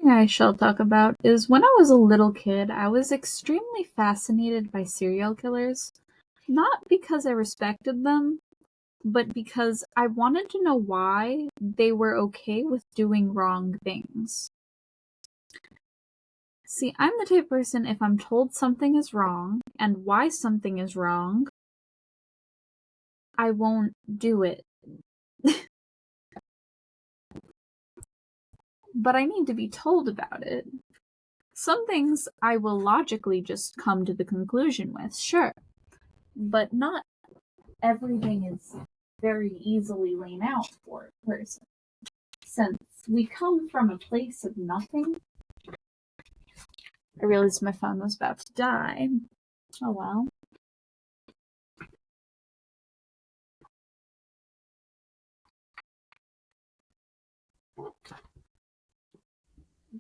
thing I shall talk about is when I was a little kid, I was extremely fascinated by serial killers. Not because I respected them, but because I wanted to know why they were okay with doing wrong things. See, I'm the type of person, if I'm told something is wrong and why something is wrong, I won't do it. But I need to be told about it. Some things I will logically just come to the conclusion with, sure. But not everything is very easily laid out for a person. Since we come from a place of nothing, I realized my phone was about to die. Oh well.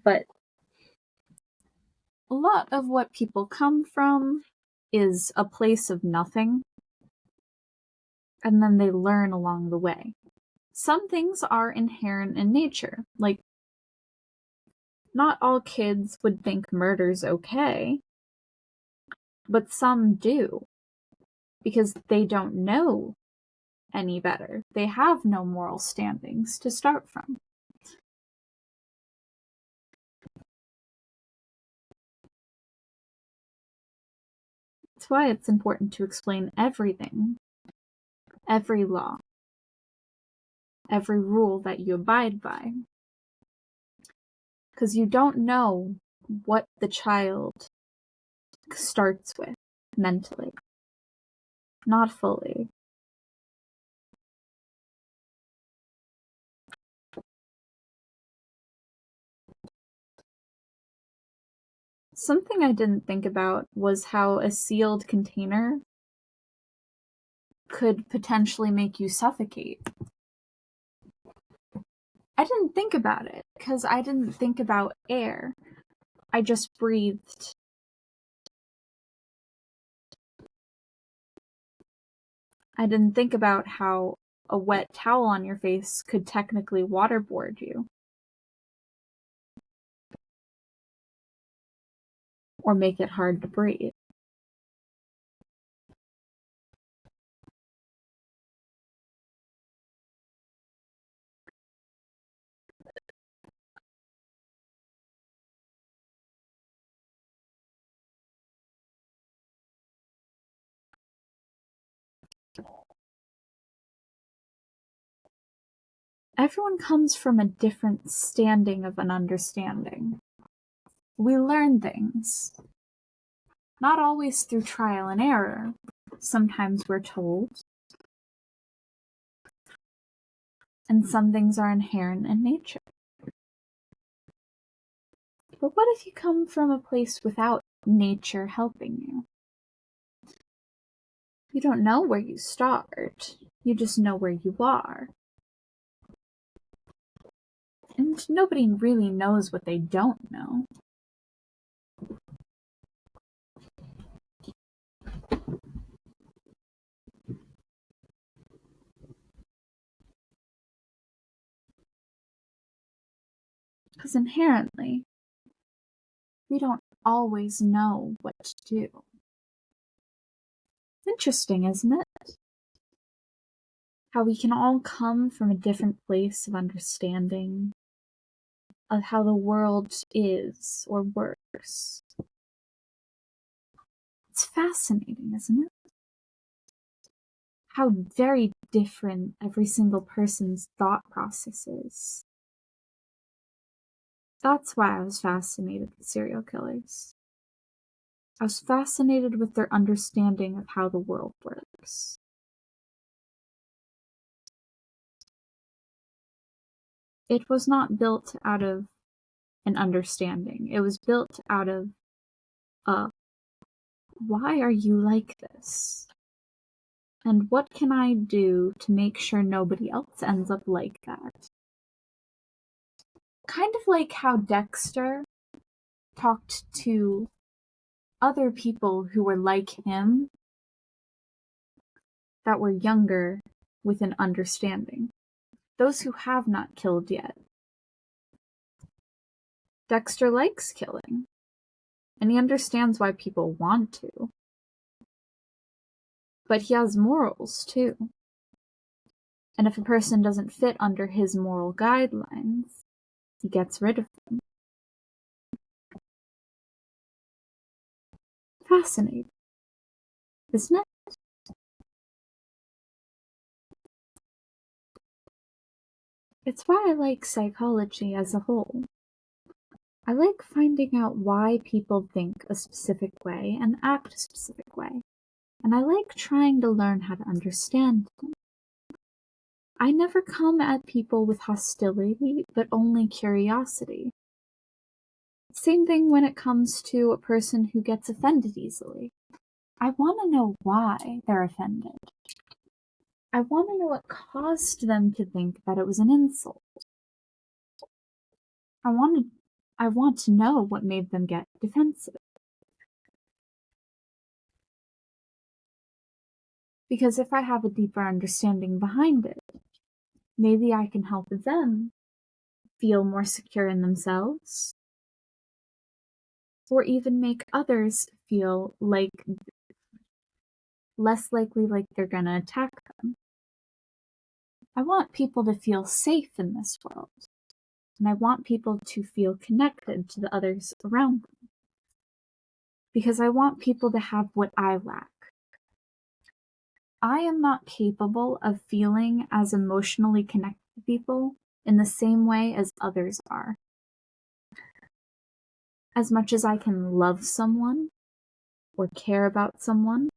But a lot of what people come from is a place of nothing, and then they learn along the way. Some things are inherent in nature, like not all kids would think murder's okay, but some do, because they don't know any better. They have no moral standings to start from. That's why it's important to explain everything, every law, every rule that you abide by. Because you don't know what the child starts with mentally. Not fully. Something I didn't think about was how a sealed container could potentially make you suffocate. I didn't think about it because I didn't think about air. I just breathed. I didn't think about how a wet towel on your face could technically waterboard you. Or make it hard to breathe. Everyone comes from a different standing of an understanding. We learn things. Not always through trial and error. Sometimes we're told. And some things are inherent in nature. But what if you come from a place without nature helping you? You don't know where you start. You just know where you are. And nobody really knows what they don't know. Because inherently, we don't always know what to do. Interesting, isn't it? How we can all come from a different place of understanding of how the world is or works. It's fascinating, isn't it? How very different every single person's thought process is. That's why I was fascinated with serial killers. I was fascinated with their understanding of how the world works. It was not built out of an understanding. It was built out of why are you like this? And what can I do to make sure nobody else ends up like that? Kind of like how Dexter talked to other people who were like him that were younger with an understanding. Those who have not killed yet. Dexter likes killing, and he understands why people want to. But he has morals, too. And if a person doesn't fit under his moral guidelines, he gets rid of them. Fascinating, isn't it? It's why I like psychology as a whole. I like finding out why people think a specific way and act a specific way, and I like trying to learn how to understand them. I never come at people with hostility, but only curiosity. Same thing when it comes to a person who gets offended easily. I want to know why they're offended. I want to know what caused them to think that it was an insult. I want to know what made them get defensive. Because if I have a deeper understanding behind it, maybe I can help them feel more secure in themselves, or even make others feel like less likely like they're gonna attack them. I want people to feel safe in this world, and I want people to feel connected to the others around them. Because I want people to have what I lack. I am not capable of feeling as emotionally connected to people in the same way as others are. As much as I can love someone or care about someone,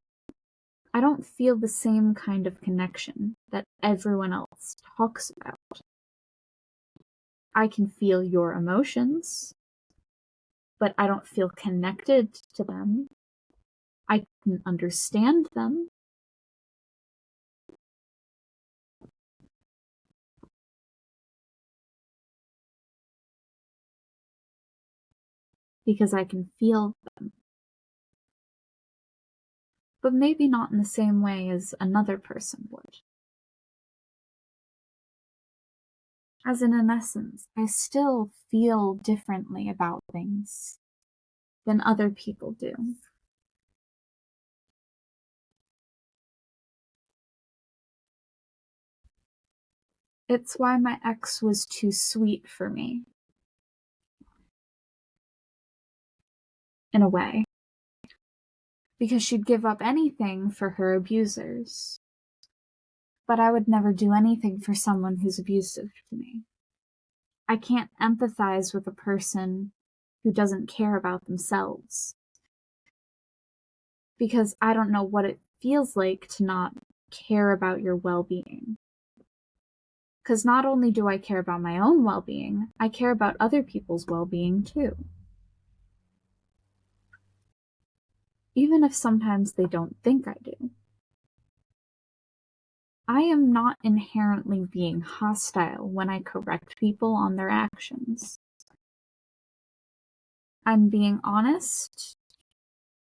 I don't feel the same kind of connection that everyone else talks about. I can feel your emotions, but I don't feel connected to them. I can understand them. Because I can feel them. But maybe not in the same way as another person would. As in essence, I still feel differently about things than other people do. It's why my ex was too sweet for me. In a way. Because she'd give up anything for her abusers. But I would never do anything for someone who's abusive to me. I can't empathize with a person who doesn't care about themselves. Because I don't know what it feels like to not care about your well-being. Because not only do I care about my own well-being, I care about other people's well-being too. Even if sometimes they don't think I do. I am not inherently being hostile when I correct people on their actions. I'm being honest,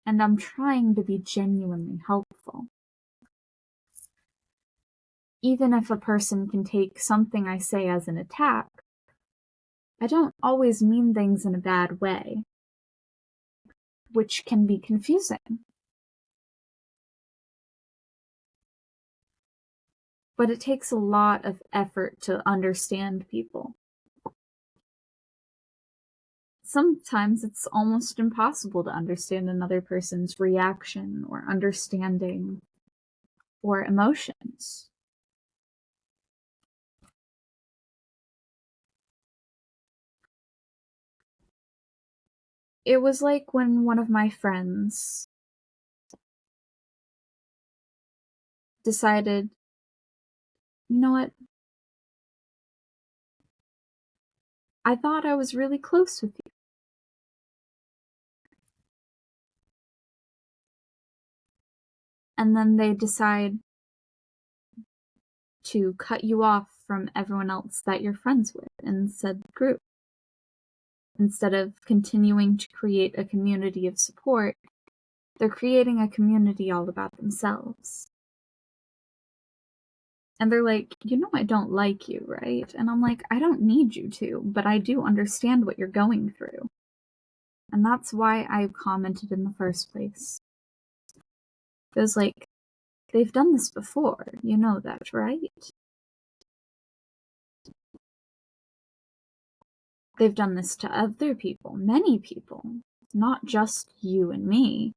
and I'm trying to be genuinely helpful. Even if a person can take something I say as an attack, I don't always mean things in a bad way, which can be confusing. But it takes a lot of effort to understand people. Sometimes it's almost impossible to understand another person's reaction or understanding or emotions. It was like when one of my friends decided, you know what? I thought I was really close with you. And then they decide to cut you off from everyone else that you're friends with in said group. Instead of continuing to create a community of support, they're creating a community all about themselves. And they're like, you know I don't like you, right? And I'm like, I don't need you to, but I do understand what you're going through. And that's why I commented in the first place. It was like, they've done this before, you know that, right? They've done this to other people, many people, not just you and me,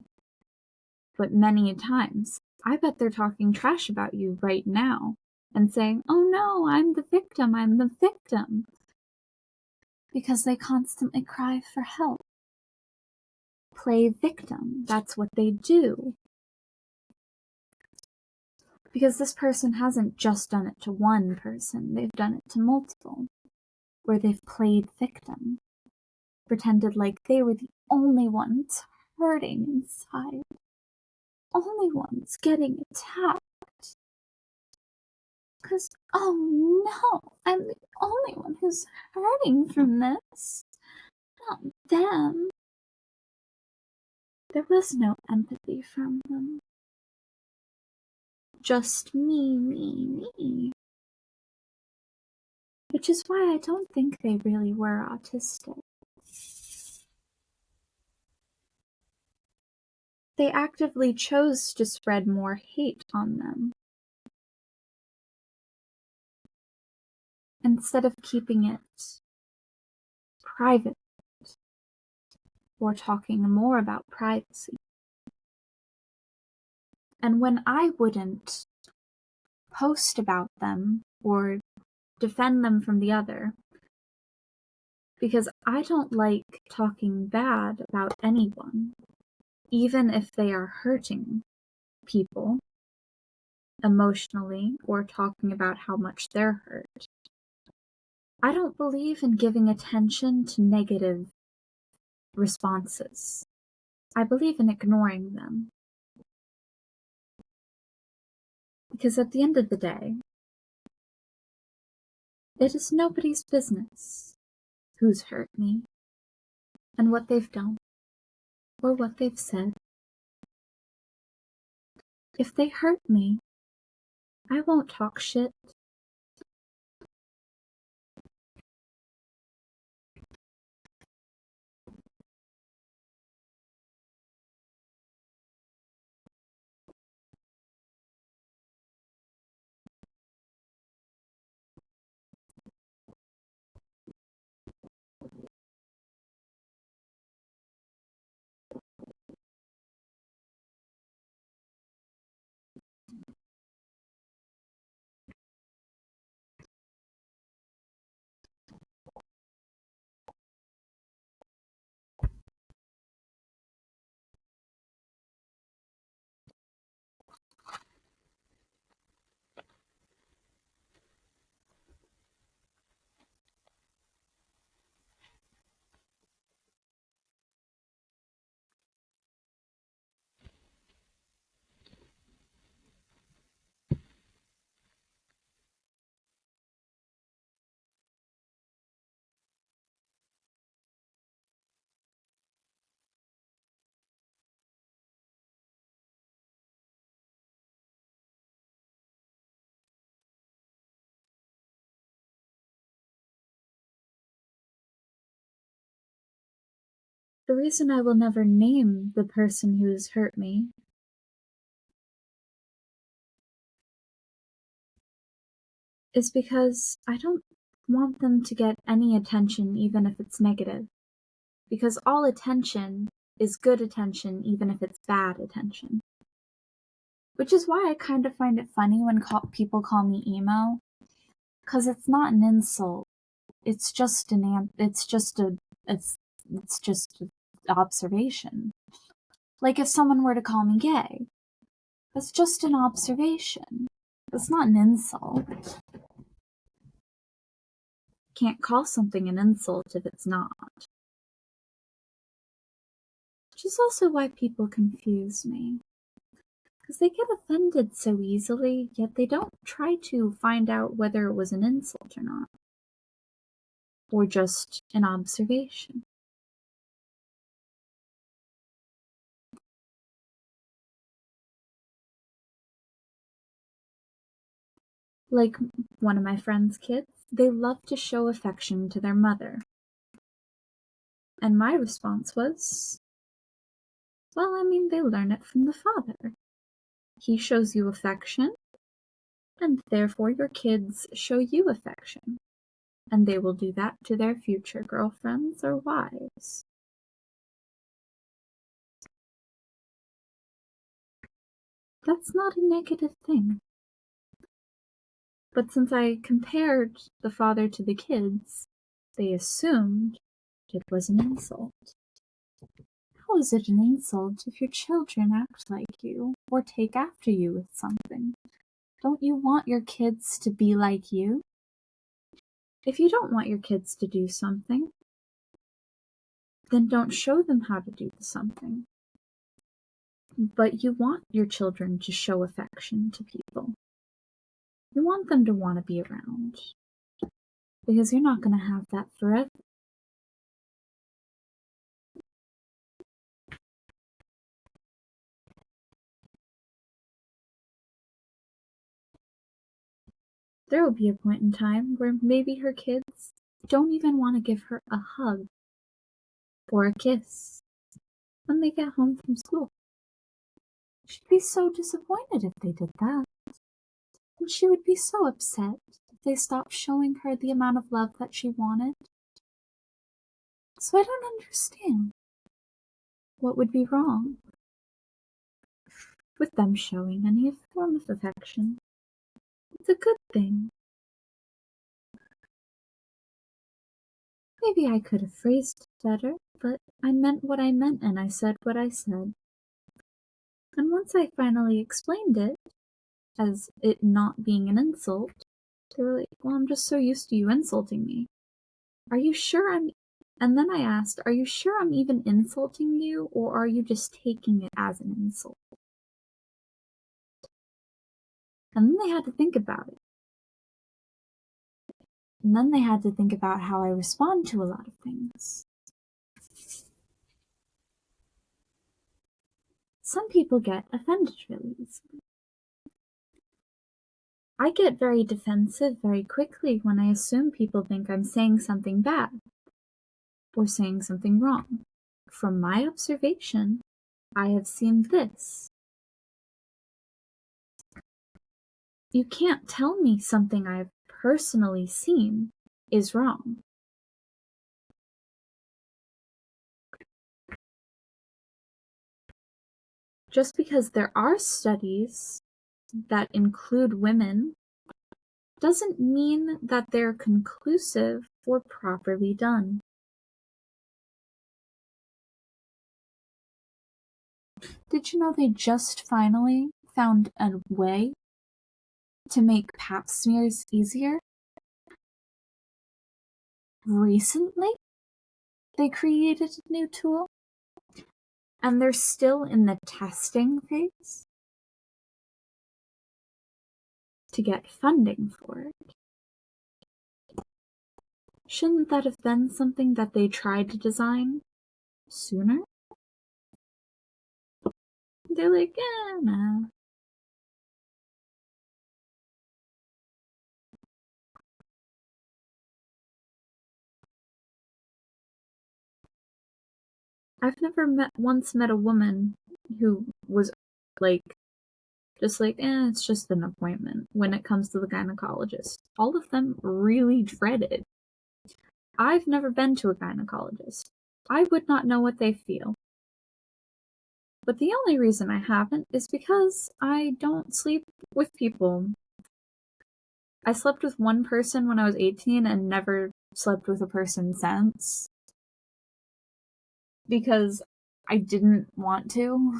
but many times. I bet they're talking trash about you right now and saying, oh no, I'm the victim, I'm the victim. Because they constantly cry for help. Play victim, that's what they do. Because this person hasn't just done it to one person, they've done it to multiple, where they've played victim, pretended like they were the only ones hurting inside, only ones getting attacked. Because, oh no, I'm the only one who's hurting from this, not them. There was no empathy from them. Just me. Which is why I don't think they really were autistic. They actively chose to spread more hate on them, instead of keeping it private or talking more about privacy. And when I wouldn't post about them or defend them from the other, because I don't like talking bad about anyone, even if they are hurting people emotionally or talking about how much they're hurt. I don't believe in giving attention to negative responses. I believe in ignoring them. Because at the end of the day, it is nobody's business who's hurt me and what they've done or what they've said. If they hurt me, I won't talk shit. The reason I will never name the person who's hurt me is because I don't want them to get any attention, even if it's negative. Because all attention is good attention, even if it's bad attention. Which is why I kind of find it funny when people call me emo. Because it's not an insult. It's just an observation. Like if someone were to call me gay, that's just an observation. It's not an insult. Can't call something an insult if it's not. Which is also why people confuse me. Because they get offended so easily, yet they don't try to find out whether it was an insult or not. Or just an observation. Like one of my friend's kids, they love to show affection to their mother. And my response was, well, I mean, they learn it from the father. He shows you affection, and therefore your kids show you affection. And they will do that to their future girlfriends or wives. That's not a negative thing. But since I compared the father to the kids, they assumed it was an insult. How is it an insult if your children act like you or take after you with something? Don't you want your kids to be like you? If you don't want your kids to do something, then don't show them how to do something. But you want your children to show affection to people. You want them to want to be around. Because you're not going to have that forever. There will be a point in time where maybe her kids don't even want to give her a hug or a kiss when they get home from school. She'd be so disappointed if they did that. And she would be so upset if they stopped showing her the amount of love that she wanted. So I don't understand what would be wrong with them showing any form of affection. It's a good thing. Maybe I could have phrased it better, but I meant what I meant and I said what I said. And once I finally explained it, as it not being an insult, they were like, well, I'm just so used to you insulting me. Are you sure I'm... And then I asked, are you sure I'm even insulting you, or are you just taking it as an insult? And then they had to think about it. And then they had to think about how I respond to a lot of things. Some people get offended really easily. I get very defensive very quickly when I assume people think I'm saying something bad or saying something wrong. From my observation, I have seen this. You can't tell me something I've personally seen is wrong. Just because there are studies that include women doesn't mean that they're conclusive or properly done. Did you know they just finally found a way to make pap smears easier? Recently, they created a new tool, and they're still in the testing phase to get funding for it. Shouldn't that have been something that they tried to design sooner? They're like, no. I've never once met a woman who was like, just like, it's just an appointment when it comes to the gynecologist. All of them really dread it. I've never been to a gynecologist. I would not know what they feel. But the only reason I haven't is because I don't sleep with people. I slept with one person when I was 18 and never slept with a person since. Because I didn't want to.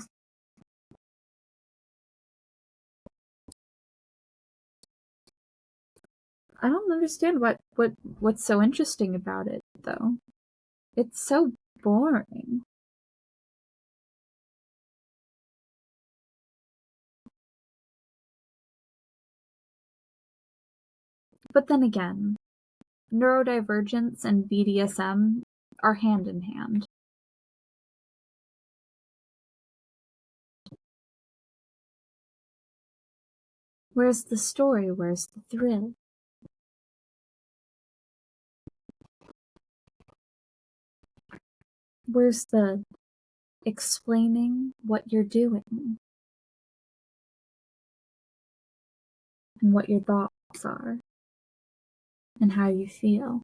I don't understand what's so interesting about it, though. It's so boring. But then again, neurodivergence and BDSM are hand in hand. Where's the story? Where's the thrill? Where's the explaining what you're doing and what your thoughts are and how you feel?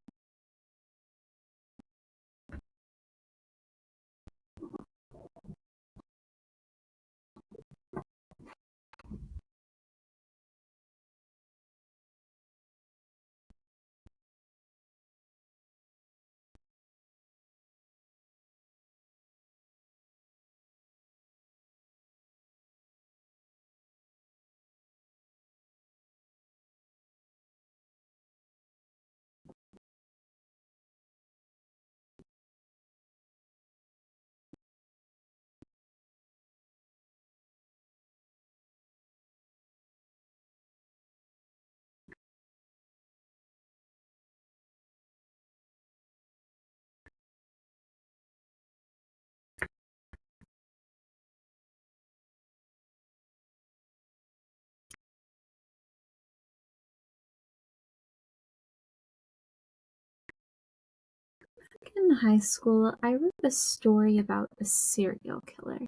In high school, I wrote a story about a serial killer,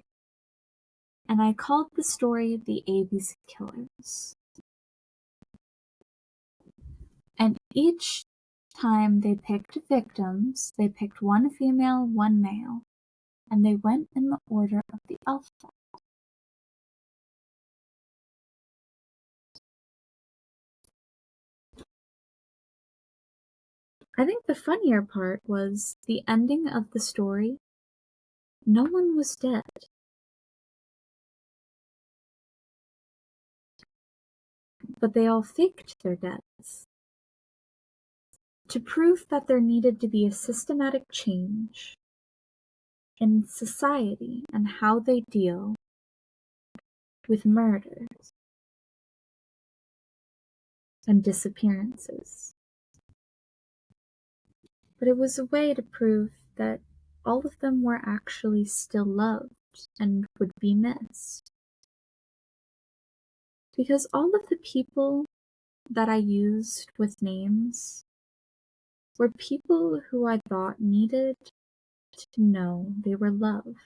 and I called the story The Abe's Killers. And each time they picked victims, they picked one female, one male, and they went in the order of the alphabet. I think the funnier part was the ending of the story. No one was dead. But they all faked their deaths to prove that there needed to be a systematic change in society and how they deal with murders and disappearances. But it was a way to prove that all of them were actually still loved and would be missed. Because all of the people that I used with names were people who I thought needed to know they were loved.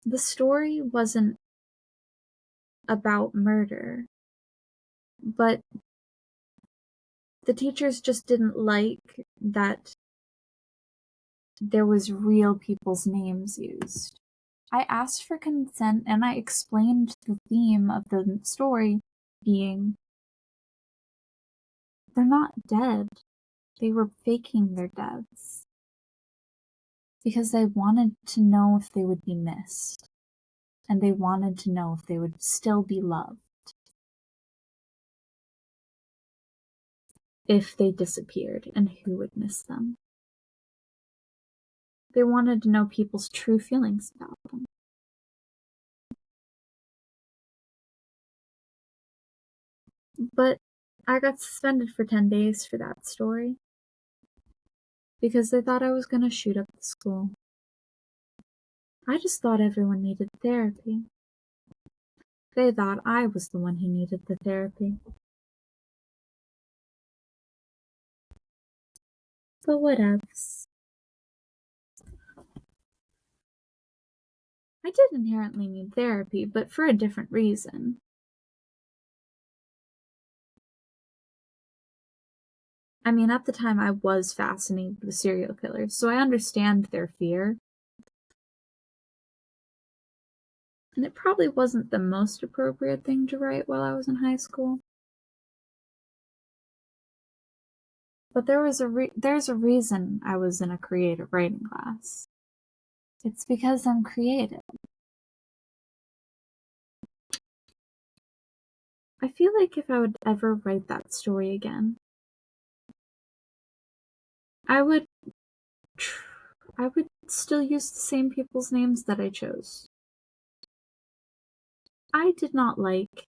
The story wasn't about murder, but the teachers just didn't like that there was real people's names used. I asked for consent and I explained the theme of the story being they're not dead. They were faking their deaths because they wanted to know if they would be missed, and they wanted to know if they would still be loved if they disappeared and who would miss them. They wanted to know people's true feelings about them. But I got suspended for 10 days for that story because they thought I was going to shoot up the school. I just thought everyone needed therapy. They thought I was the one who needed the therapy. But whatevs. I did inherently need therapy, but for a different reason. I mean, at the time I was fascinated with serial killers, so I understand their fear. And it probably wasn't the most appropriate thing to write while I was in high school. But there's a reason I was in a creative writing class. It's because I'm creative. I feel like if I would ever write that story again, I would still use the same people's names that I chose. I did not like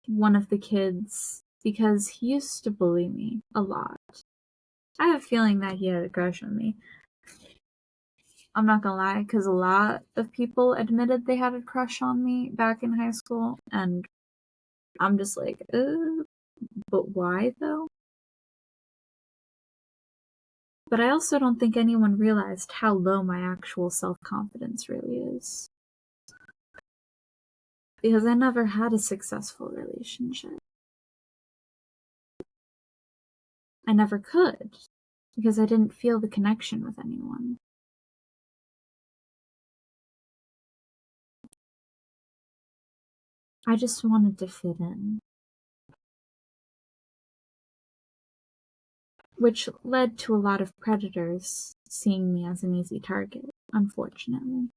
one of the kids because he used to bully me a lot. I have a feeling that he had a crush on me. I'm not gonna lie, because a lot of people admitted they had a crush on me back in high school, and I'm just like, but why though? But I also don't think anyone realized how low my actual self-confidence really is. Because I never had a successful relationship. I never could, because I didn't feel the connection with anyone. I just wanted to fit in. Which led to a lot of predators seeing me as an easy target, unfortunately.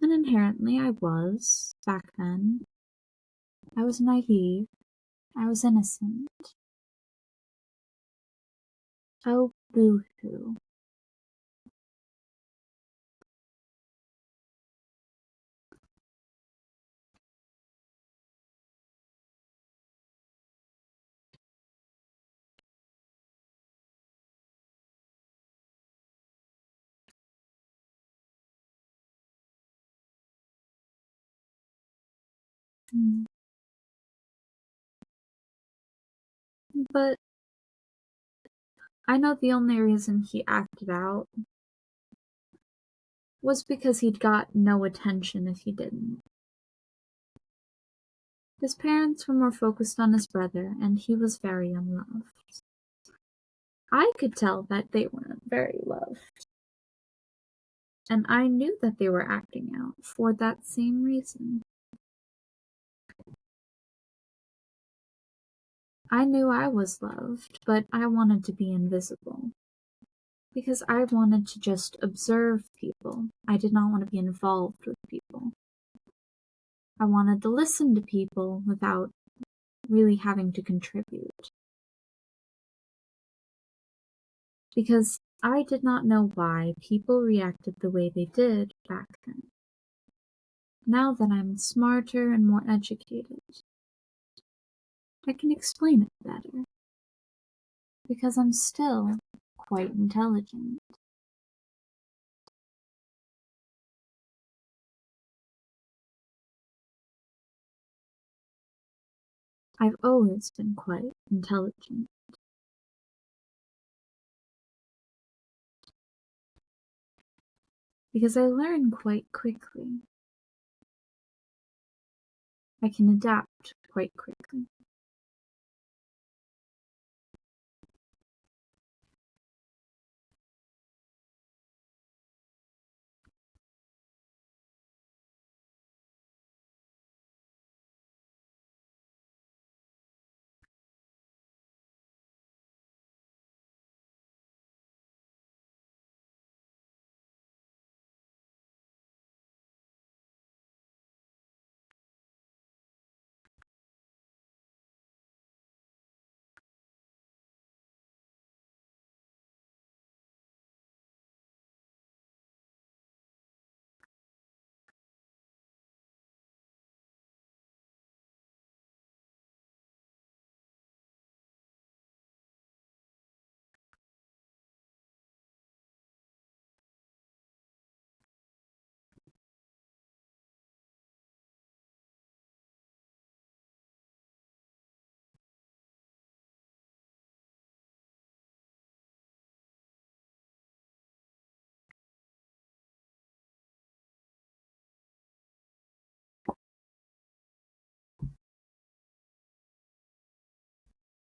And inherently I was, back then. I was naive. I was innocent. Oh, boo-hoo. Mm. But I know the only reason he acted out was because he'd got no attention if he didn't. His parents were more focused on his brother, and he was very unloved. I could tell that they weren't very loved. And I knew that they were acting out for that same reason. I knew I was loved, but I wanted to be invisible. Because I wanted to just observe people. I did not want to be involved with people. I wanted to listen to people without really having to contribute. Because I did not know why people reacted the way they did back then. Now that I'm smarter and more educated, I can explain it better. Because I'm still quite intelligent. I've always been quite intelligent. Because I learn quite quickly. I can adapt quite quickly.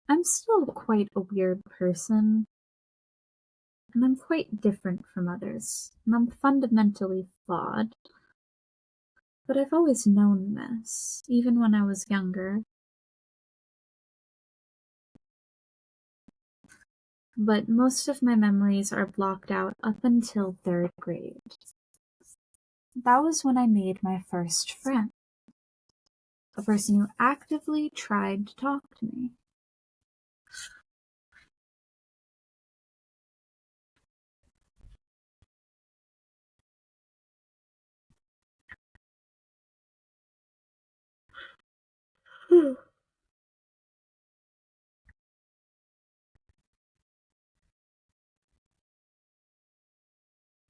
I'm still quite a weird person, and I'm quite different from others, and I'm fundamentally flawed. But I've always known this, even when I was younger. But most of my memories are blocked out up until 3rd grade. That was when I made my first friend. A person who actively tried to talk to me.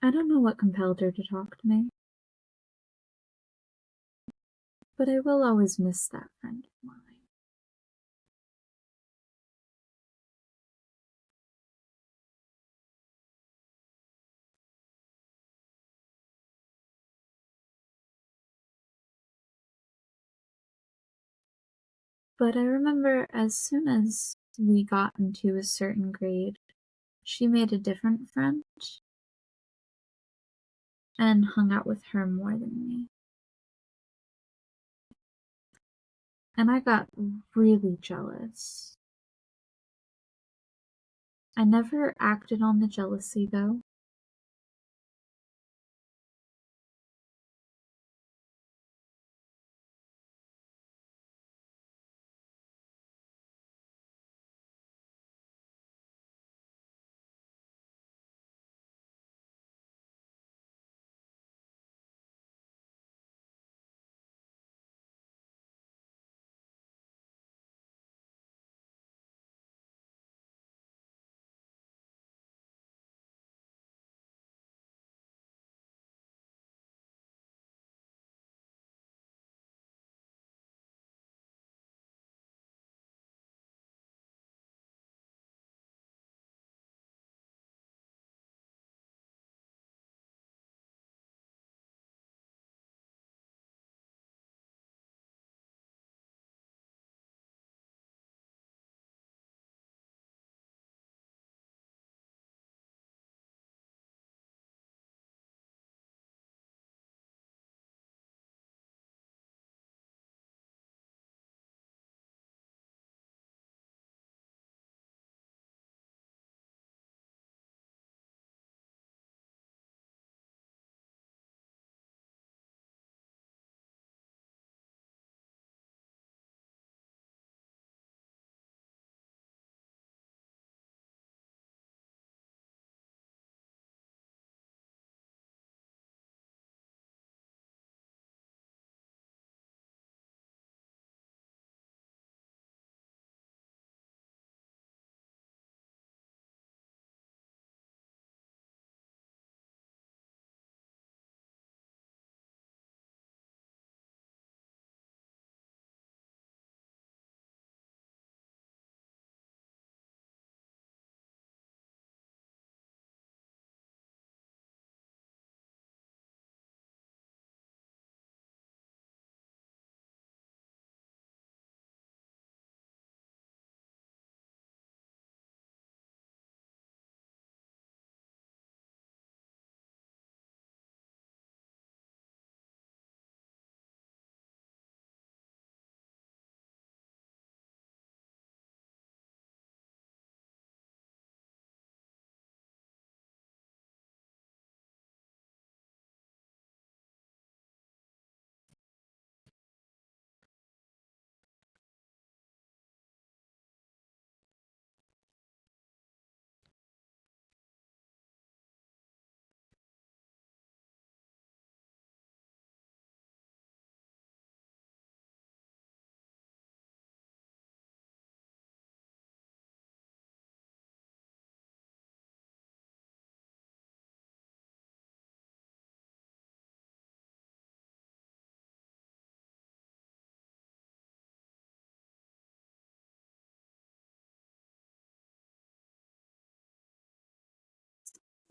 I don't know what compelled her to talk to me, but I will always miss that friend of mine. But I remember as soon as we got into a certain grade, she made a different friend and hung out with her more than me. And I got really jealous. I never acted on the jealousy though.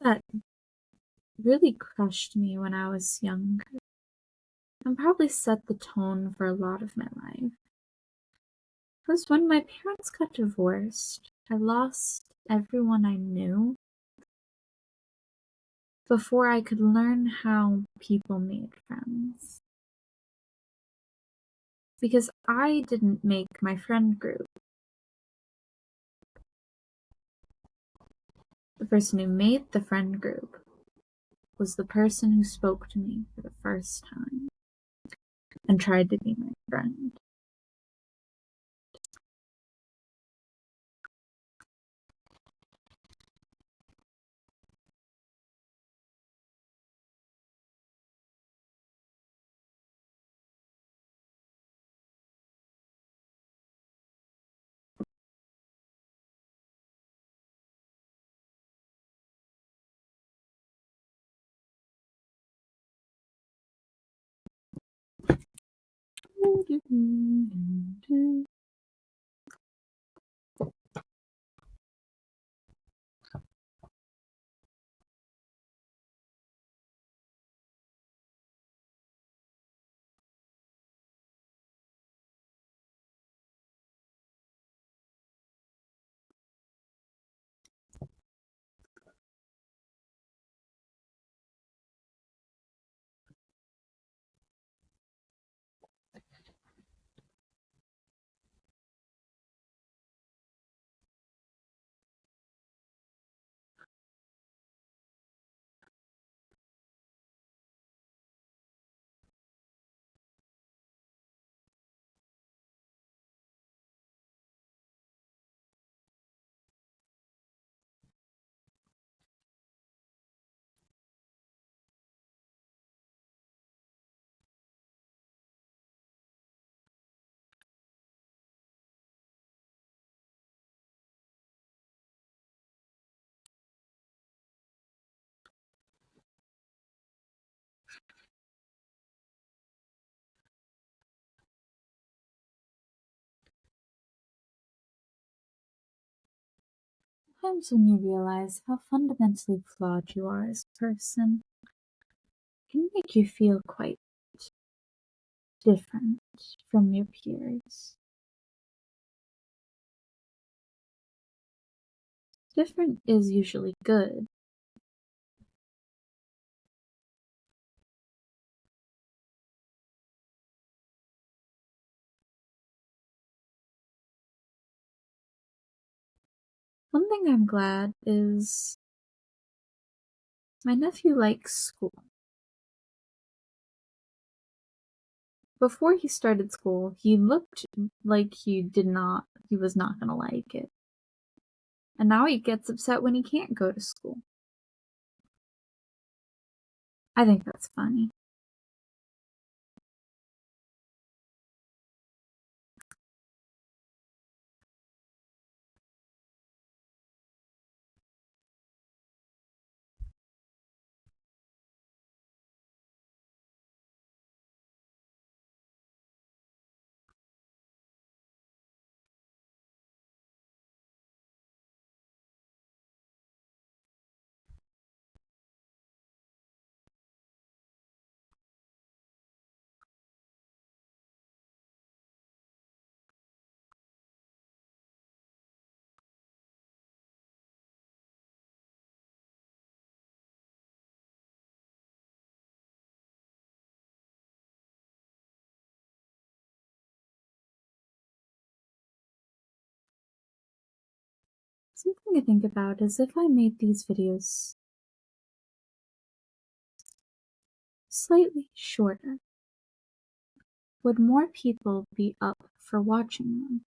That really crushed me when I was younger and probably set the tone for a lot of my life. Because when my parents got divorced, I lost everyone I knew before I could learn how people made friends. Because I didn't make my friend group. The person who made the friend group was the person who spoke to me for the first time and tried to be my friend. Times when you realize how fundamentally flawed you are as a person can make you feel quite different from your peers. Different is usually good. One thing I'm glad is my nephew likes school. Before he started school, he looked like he was not gonna like it. And now he gets upset when he can't go to school. I think that's funny. Something I think about is if I made these videos slightly shorter, would more people be up for watching them?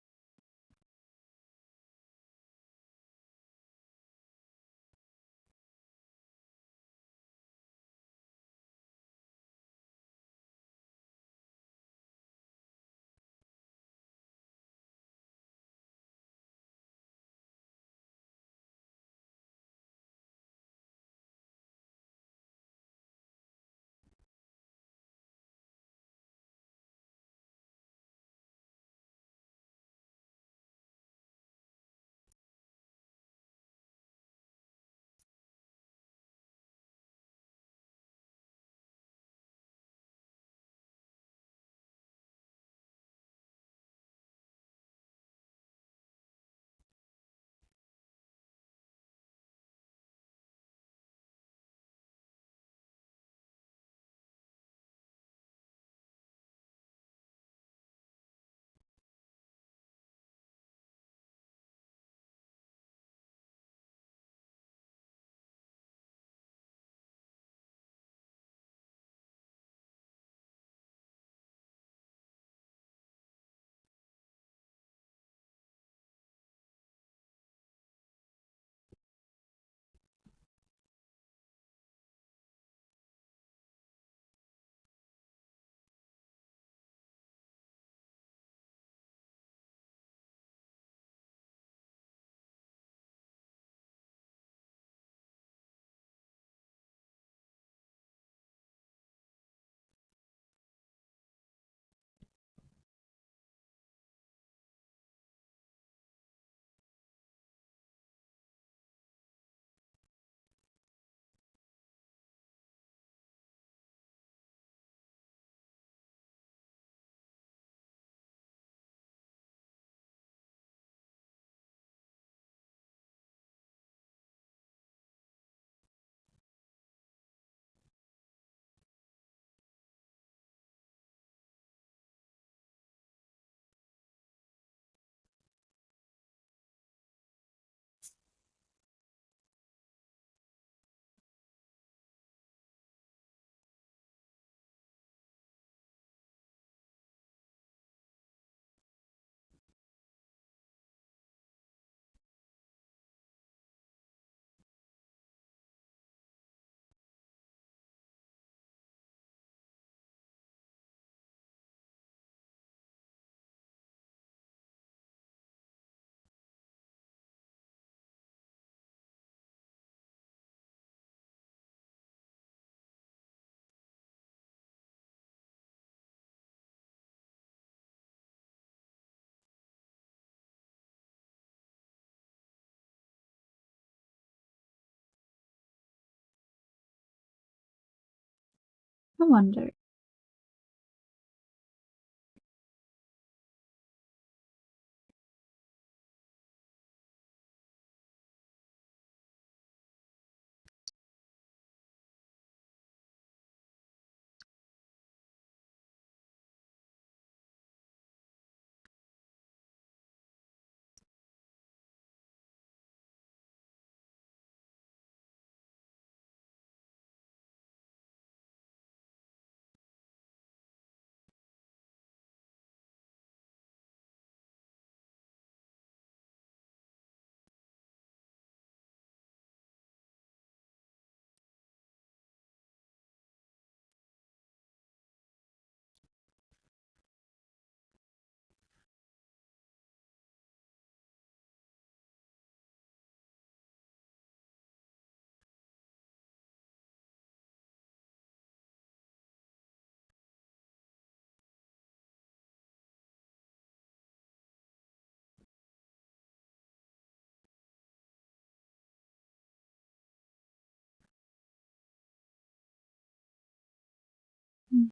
I wonder. Mm.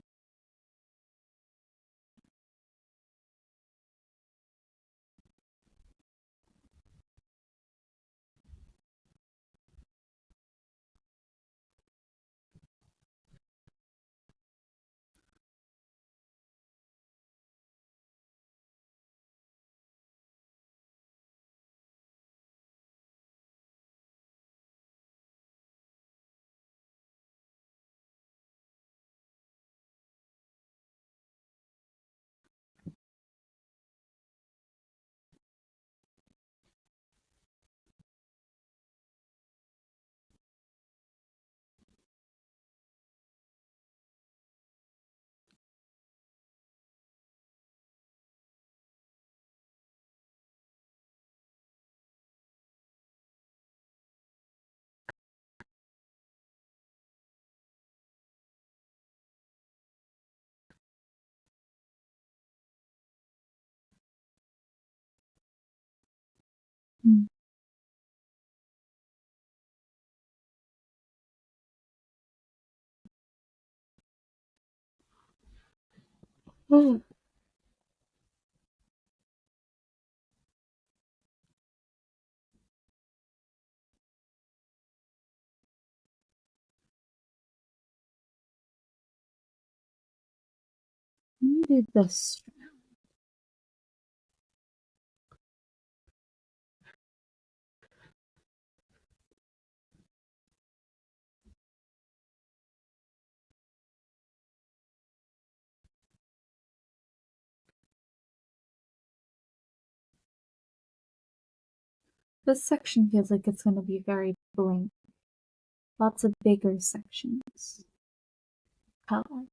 Mm. Oh, needed this. This section feels like it's going to be very blank. Lots of bigger sections. Color.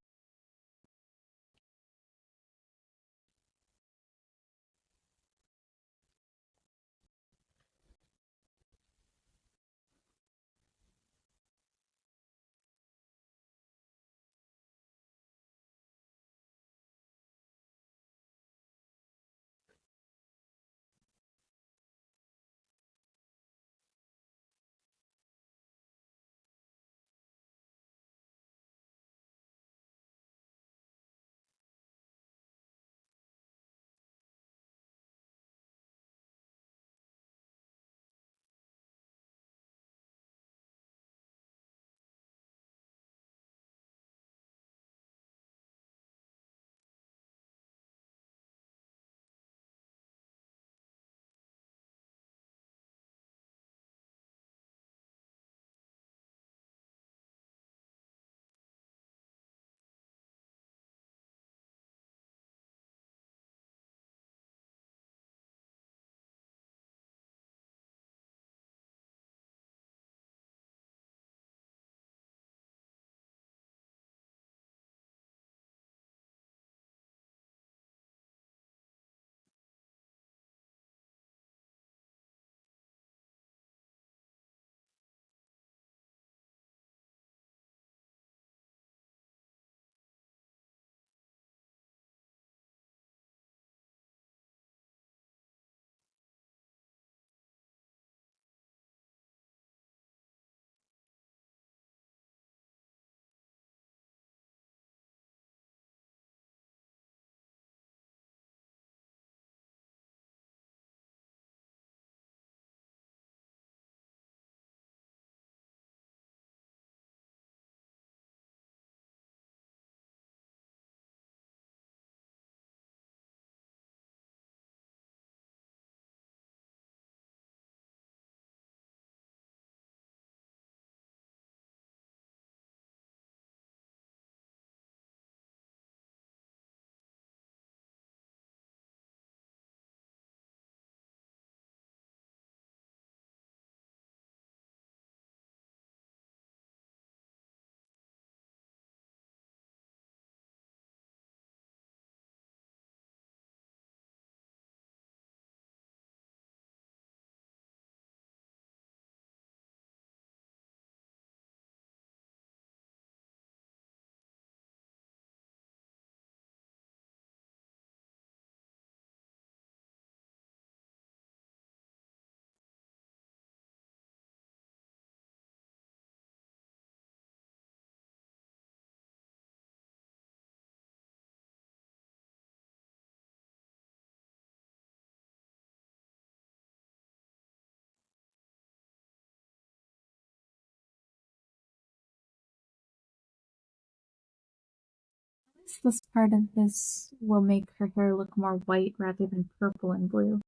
This part of this will make her hair look more white rather than purple and blue.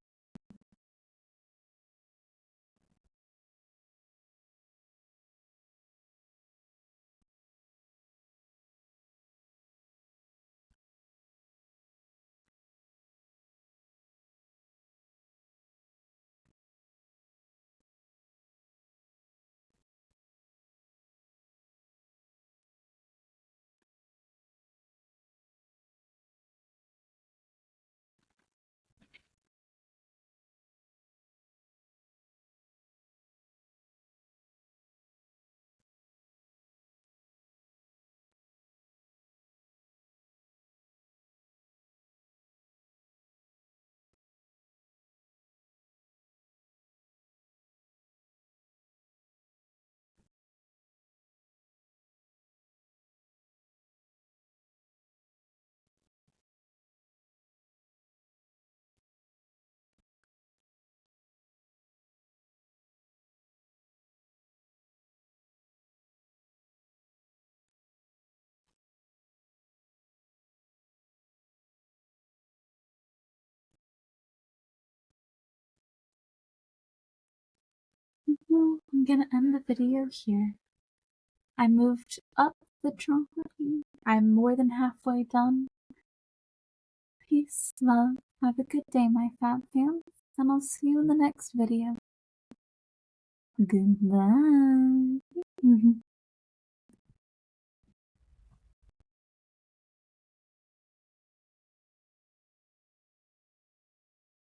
Well, I'm gonna end the video here. I moved up the trampoline. I'm more than halfway done. Peace, love. Have a good day, my fab fans, and I'll see you in the next video. Goodbye.